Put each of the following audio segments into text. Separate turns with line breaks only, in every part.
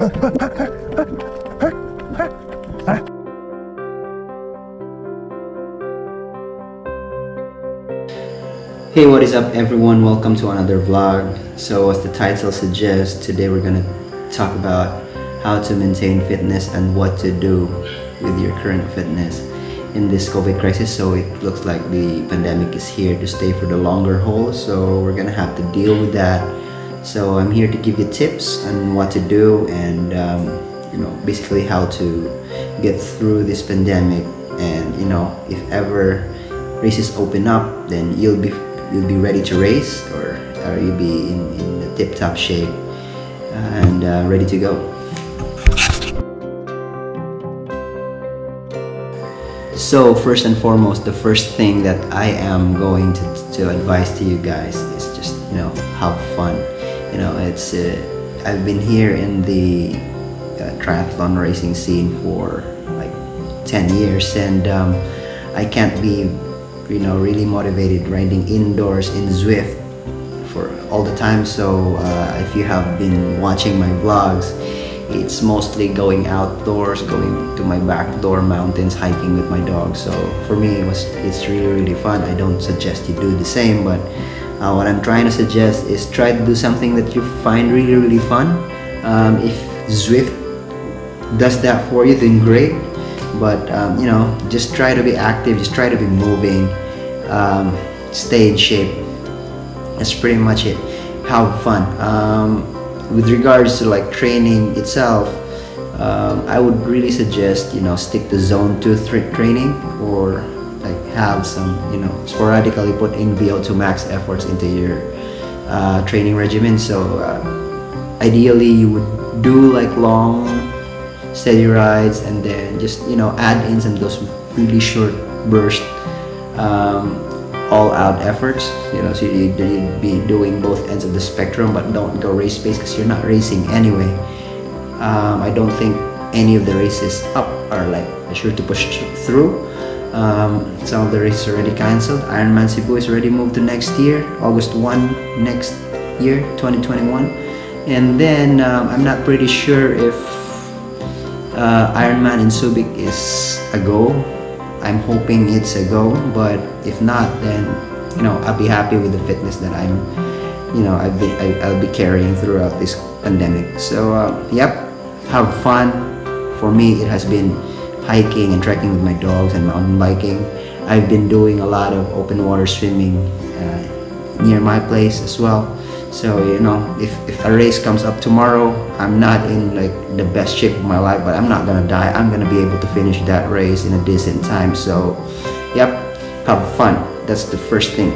Hey, what is up everyone? Welcome to another vlog. So as the title suggests, today we're gonna talk about how to maintain fitness and what to do with your current fitness in this COVID crisis. So it looks like the pandemic is here to stay for the longer haul, so we're gonna have to deal with that. So I'm here to give you tips on what to do and basically how to get through this pandemic. And if ever races open up, then you'll be ready to race, or you'll be in the tip-top shape and ready to go. So first and foremost, the first thing that I am going to advise to you guys is just have fun. It's I've been here in the triathlon racing scene for like 10 years, and I can't be really motivated riding indoors in Zwift for all the time. So if you have been watching my vlogs, it's mostly going outdoors, going to my backdoor mountains, hiking with my dog. So for me, it's really fun. I don't suggest you do the same, but what I'm trying to suggest is try to do something that you find really fun. If Zwift does that for you, then great. But just try to be active, just try to be moving, stay in shape. That's pretty much it. Have fun. With regards to like training itself, I would really suggest stick to zone 2 training, or like have some sporadically put in VO2 max efforts into your training regimen. So ideally you would do like long steady rides, and then just add in some of those really short burst all-out efforts, so you'd be doing both ends of the spectrum, but don't go race pace because you're not racing anyway. I don't think any of the races up are like sure to push through. Some of the races are already cancelled. Ironman Cebu is already moved to next year, August 1 next year, 2021. And then I'm not pretty sure if Ironman in Subic is a go. I'm hoping it's a go, but if not, then I'll be happy with the fitness that I'll be carrying throughout this pandemic. So yep, have fun. For me, it has been hiking and trekking with my dogs and mountain biking. I've been doing a lot of open water swimming near my place as well. So if a race comes up tomorrow, I'm not in like the best shape of my life, but I'm not gonna die. I'm gonna be able to finish that race in a decent time. So yep, have fun. That's the first thing.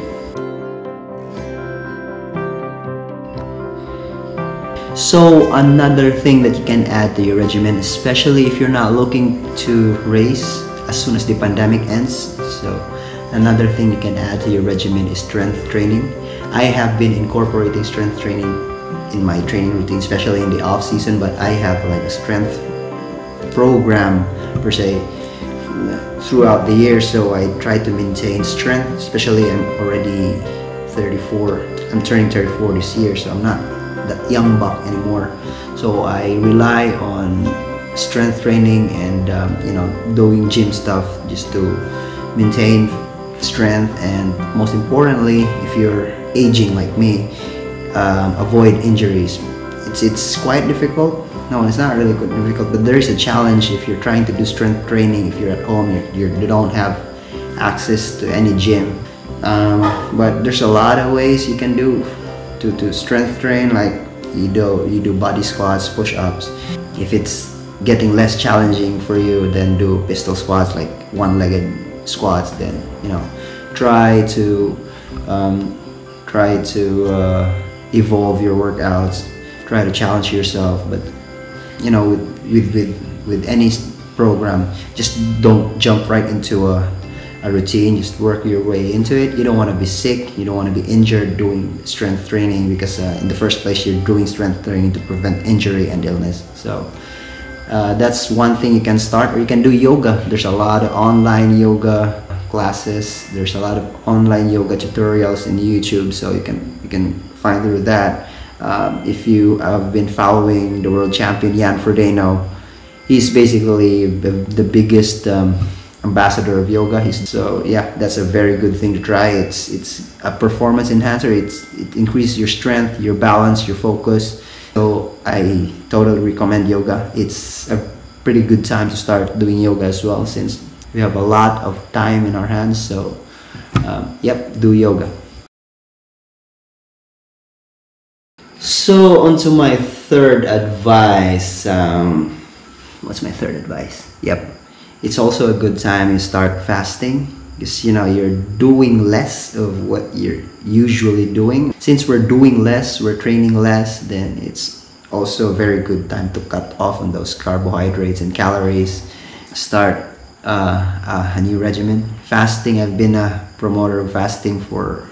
So another thing that you can add to your regimen, especially if you're not looking to race as soon as the pandemic ends, so another thing you can add to your regimen is strength training. I have been incorporating strength training in my training routine, especially in the off season, but I have like a strength program per se throughout the year. So I try to maintain strength, especially I'm already 34. I'm turning 34 this year, so I'm not that young buck anymore. So I rely on strength training and doing gym stuff just to maintain strength, and most importantly, if you're aging like me, avoid injuries. It's quite difficult. No, it's not really difficult, but there is a challenge if you're trying to do strength training. If you're at home, you don't have access to any gym, but there's a lot of ways you can do to strength train. Like you do body squats, push-ups. If it's getting less challenging for you, then do pistol squats, like one-legged squats. Then try to evolve your workouts, try to challenge yourself. But with any program, just don't jump right into a routine. Just work your way into it. You don't want to be sick, you don't want to be injured doing strength training, because in the first place you're doing strength training to prevent injury and illness. So that's one thing you can start. Or you can do yoga. There's a lot of online yoga classes, there's a lot of online yoga tutorials in YouTube, so you can find through that. If you have been following the world champion Jan Frodeno, he's basically the biggest ambassador of yoga. So yeah, that's a very good thing to try. It's a performance enhancer. It increases your strength, your balance, your focus. So I totally recommend yoga. It's a pretty good time to start doing yoga as well, since we have a lot of time in our hands. So yep, do yoga. So on to my third advice. What's my third advice? Yep, it's also a good time to start fasting, because you're doing less of what you're usually doing. Since we're doing less, we're training less, then it's also a very good time to cut off on those carbohydrates and calories. Start a new regimen. Fasting, I've been a promoter of fasting for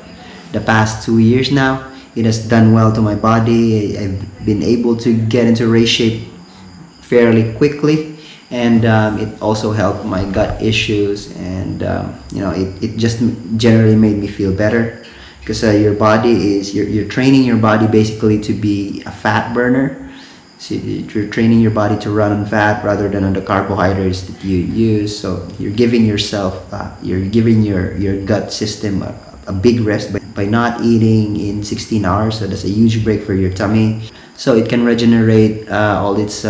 the past 2 years now. It has done well to my body. I've been able to get into race shape fairly quickly, and it also helped my gut issues, and it just generally made me feel better, because your body is, you're training your body basically to be a fat burner. So you're training your body to run on fat rather than on the carbohydrates that you use. So you're giving yourself, you're giving your gut system a big rest by not eating in 16 hours. So that's a huge break for your tummy. So it can regenerate all its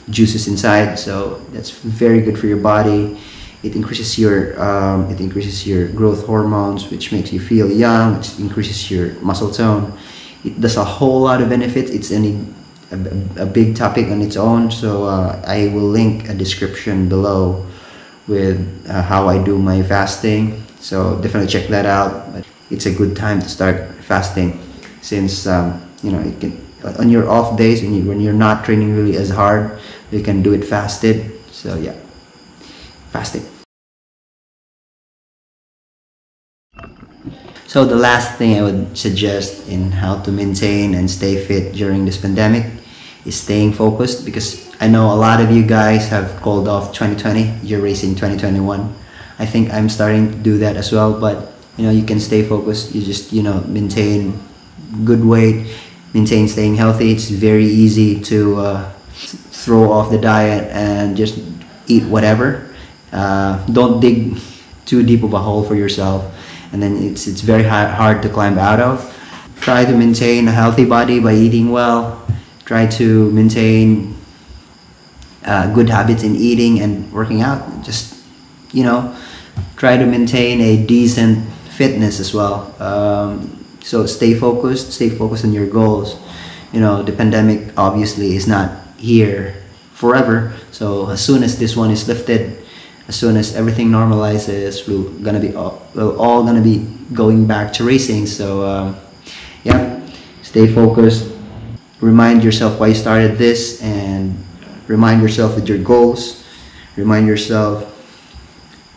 juices inside. So that's very good for your body. It increases your growth hormones, which makes you feel young. It increases your muscle tone. It does a whole lot of benefits. It's a big topic on its own. So I will link a description below with how I do my fasting. So definitely check that out. But it's a good time to start fasting, since it can, on your off days when you're not training really as hard, you can do it fasted. So yeah, fasting. So the last thing I would suggest in how to maintain and stay fit during this pandemic is staying focused, because I know a lot of you guys have called off 2020. You're racing 2021. I think I'm starting to do that as well, but you can stay focused. You just maintain good weight, maintain staying healthy. It's very easy to throw off the diet and just eat whatever. Don't dig too deep of a hole for yourself, and then it's very hard to climb out of. Try to maintain a healthy body by eating well. Try to maintain good habits in eating and working out. Just try to maintain a decent fitness as well. So stay focused on your goals. The pandemic obviously is not here forever. So as soon as this one is lifted, as soon as everything normalizes, we're all gonna be going back to racing. So yeah, stay focused. Remind yourself why you started this, and remind yourself with your goals. Remind yourself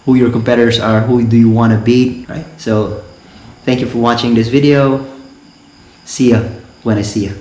who your competitors are, who do you want to beat, right? So thank you for watching this video. See ya when I see ya.